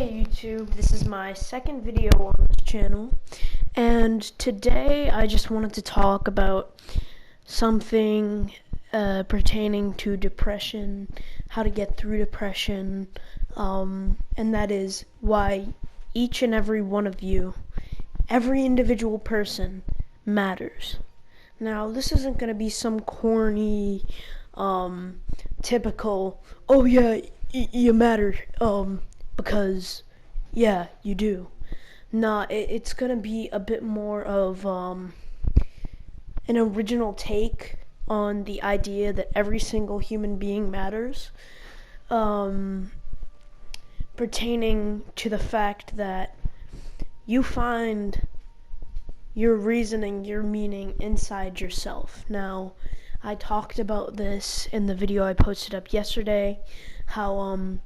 Hey YouTube, this is my second video on this channel, and today I just wanted to talk about something pertaining to depression, how to get through depression, and that is why each and every one of you, every individual person, matters. Now, this isn't going to be some corny, typical, oh yeah, you matter, because, yeah, you do. Nah, it's gonna be a bit more of an original take on the idea that every single human being matters, pertaining to the fact that you find your reasoning, your meaning inside yourself. Now, I talked about this in the video I posted up yesterday, how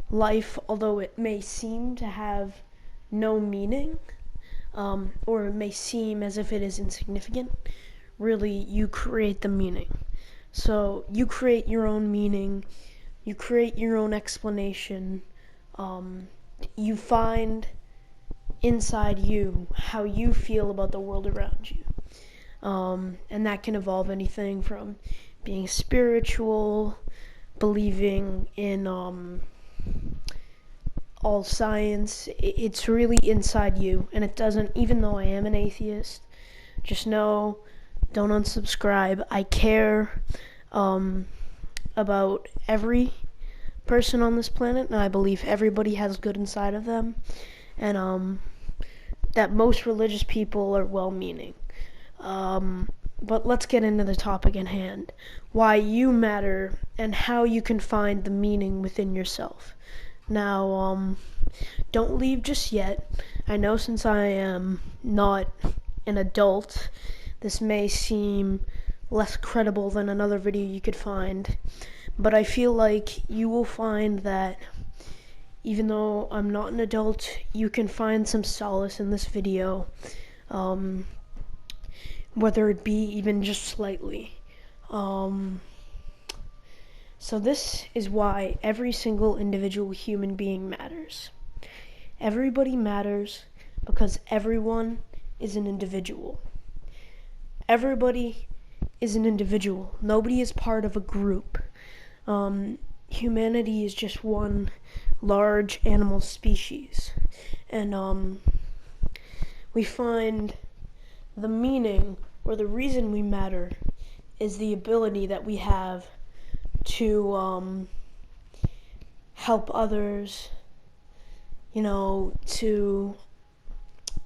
life, although it may seem to have no meaning, or it may seem as if it is insignificant, really you create the meaning. So you create your own meaning, you create your own explanation, you find inside you how you feel about the world around you. And that can involve anything from being spiritual, believing in all science. It's really inside you, and it doesn't, even though I am an atheist, just know, don't unsubscribe. I care about every person on this planet, and I believe everybody has good inside of them, and that most religious people are well-meaning. But let's get into the topic at hand. Why you matter and how you can find the meaning within yourself. Now, don't leave just yet. I know since I am not an adult, this may seem less credible than another video you could find, but I feel like you will find that even though I'm not an adult, you can find some solace in this video, whether it be even just slightly. So this is why every single individual human being matters. Everybody matters because everyone is an individual. Everybody is an individual. Nobody is part of a group. Humanity is just one large animal species. And we find the meaning or the reason we matter is the ability that we have to help others, to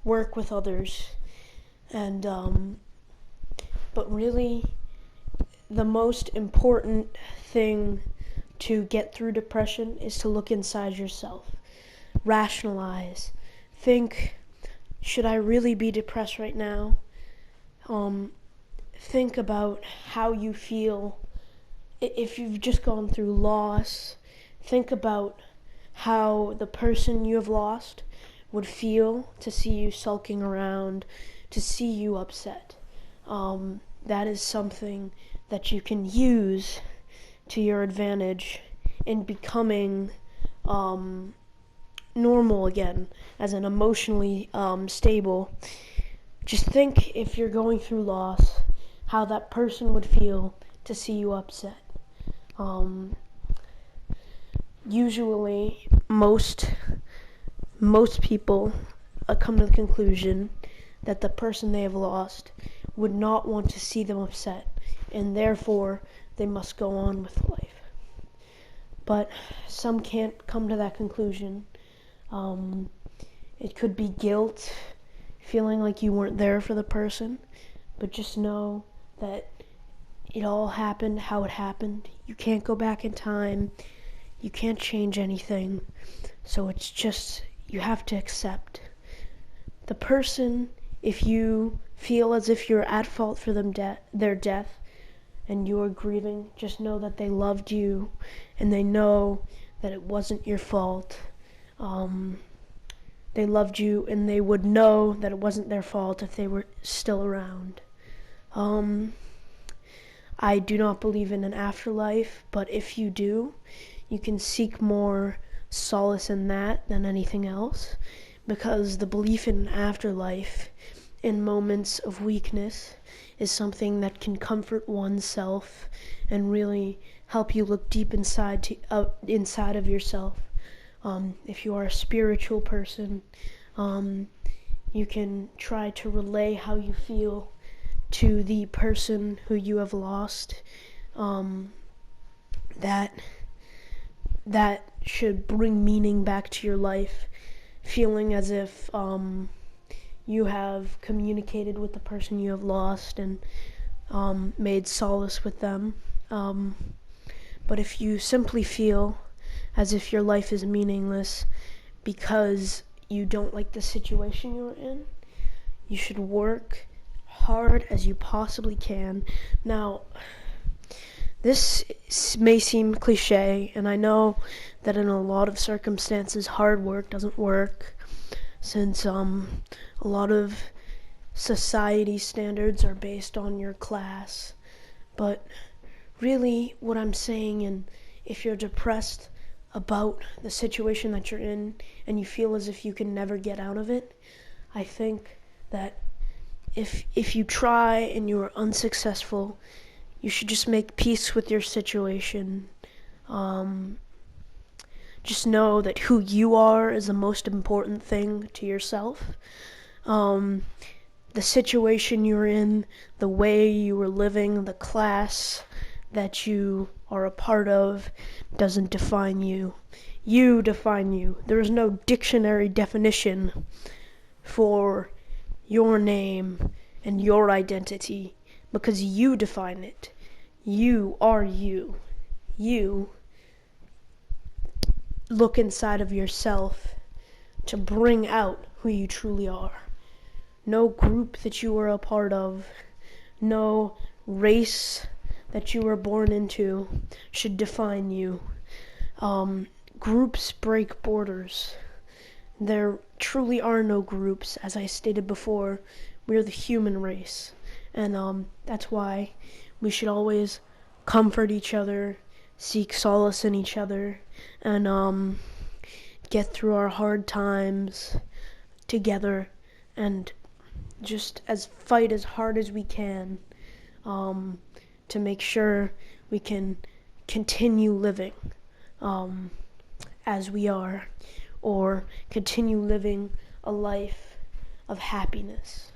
work with others, and but really the most important thing to get through depression is to look inside yourself, rationalize, think, should I really be depressed right now? Think about how you feel. If you've just gone through loss, think about how the person you have lost would feel to see you sulking around, to see you upset. That is something that you can use to your advantage in becoming normal again, as an emotionally stable. Just think, if you're going through loss, how that person would feel to see you upset. Usually, most people come to the conclusion that the person they have lost would not want to see them upset, and therefore they must go on with life. But some can't come to that conclusion. It could be guilt, feeling like you weren't there for the person, but just know that it all happened how it happened. You can't go back in time. You can't change anything. So it's just, you have to accept. The person, if you feel as if you're at fault for their death, and you are grieving, just know that they loved you, and they know that it wasn't your fault. They loved you, and they would know that it wasn't their fault if they were still around. I do not believe in an afterlife, but if you do, you can seek more solace in that than anything else, because the belief in afterlife in moments of weakness is something that can comfort oneself and really help you look deep inside of yourself. If you are a spiritual person, you can try to relay how you feel to the person who you have lost. That should bring meaning back to your life, feeling as if you have communicated with the person you have lost and made solace with them. But if you simply feel as if your life is meaningless because you don't like the situation you're in, you should work hard as you possibly can. Now, this may seem cliche, and I know that in a lot of circumstances hard work doesn't work, since a lot of society standards are based on your class. But really what I'm saying, and if you're depressed about the situation that you're in and you feel as if you can never get out of it, I think that if you try and you are unsuccessful, you should just make peace with your situation. Just know that who you are is the most important thing to yourself. The situation you're in, the way you were living, the class that you are a part of doesn't define you. You define you. There is no dictionary definition for your name and your identity, because you define it. You are you. You look inside of yourself to bring out who you truly are. No group that you were a part of, no race that you were born into should define you. Groups break borders. There truly are no groups. As I stated before, we're the human race. And that's why we should always comfort each other, seek solace in each other, and get through our hard times together, and just fight as hard as we can to make sure we can continue living as we are, or continue living a life of happiness.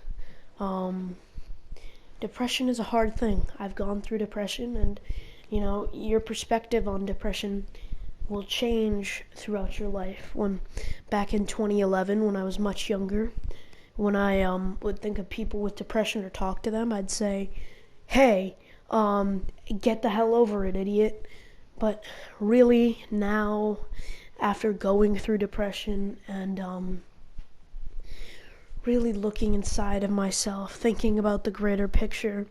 Depression is a hard thing. I've gone through depression, and your perspective on depression will change throughout your life. Back in 2011, when I was much younger, when I would think of people with depression or talk to them, I'd say, hey, get the hell over it, idiot. But really now, after going through depression and really looking inside of myself, thinking about the greater picture,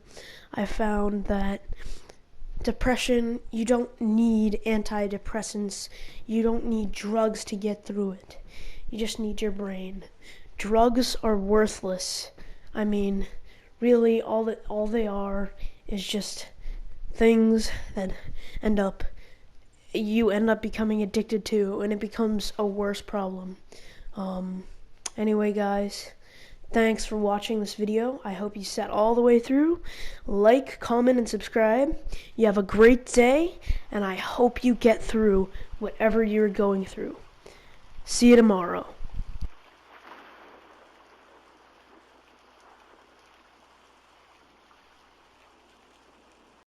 I found that depression, you don't need antidepressants, you don't need drugs to get through it. You just need your brain. Drugs are worthless. I mean, really, all they are is just things that you end up becoming addicted to, and it becomes a worse problem. Anyway, guys, thanks for watching this video. I hope you sat all the way through. Like, comment, and subscribe. You have a great day, and I hope you get through whatever you're going through. See you tomorrow.